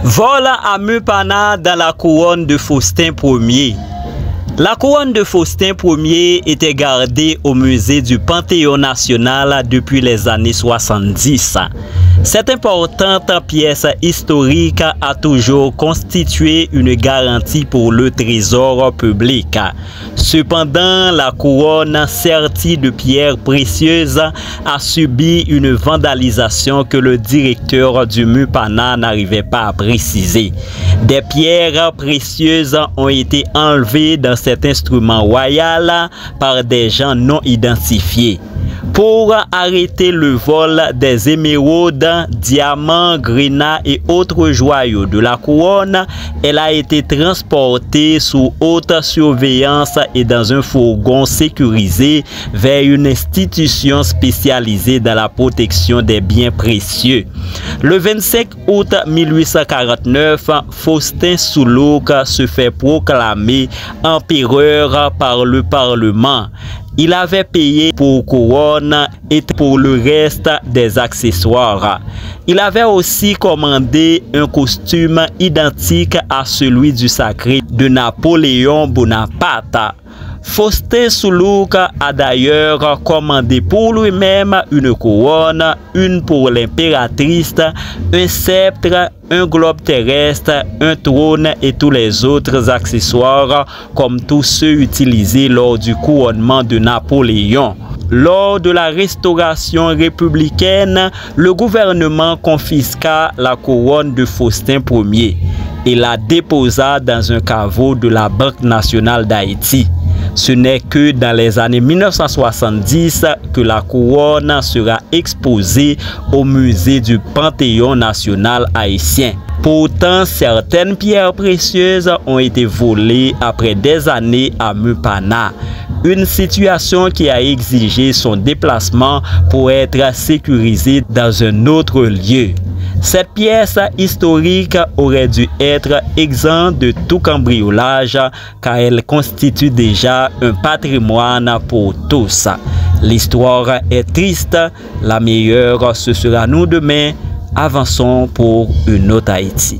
Vol à Mupana dans la couronne de Faustin Ier. La couronne de Faustin Ier était gardée au musée du Panthéon national depuis les années 70. Cette importante pièce historique a toujours constitué une garantie pour le trésor public. Cependant, la couronne sertie de pierres précieuses a subi une vandalisation que le directeur du Mupana n'arrivait pas à préciser. Des pierres précieuses ont été enlevées dans cet instrument royal par des gens non identifiés. Pour arrêter le vol des émeraudes, diamants, grenats et autres joyaux de la couronne, elle a été transportée sous haute surveillance et dans un fourgon sécurisé vers une institution spécialisée dans la protection des biens précieux. Le 25 août 1849, Faustin Soulouque se fait proclamer empereur par le Parlement. Il avait payé pour couronne et pour le reste des accessoires. Il avait aussi commandé un costume identique à celui du sacré de Napoléon Bonaparte. Faustin Soulouque a d'ailleurs commandé pour lui-même une couronne, une pour l'impératrice, un sceptre, un globe terrestre, un trône et tous les autres accessoires comme tous ceux utilisés lors du couronnement de Napoléon. Lors de la restauration républicaine, le gouvernement confisqua la couronne de Faustin Ier et la déposa dans un caveau de la Banque nationale d'Haïti. Ce n'est que dans les années 1970 que la couronne sera exposée au musée du Panthéon national haïtien. Pourtant, certaines pierres précieuses ont été volées après des années à Mupana. Une situation qui a exigé son déplacement pour être sécurisée dans un autre lieu. Cette pièce historique aurait dû être exempte de tout cambriolage car elle constitue déjà un patrimoine pour tous. L'histoire est triste, la meilleure ce sera nous demain. Avançons pour une autre Haïti.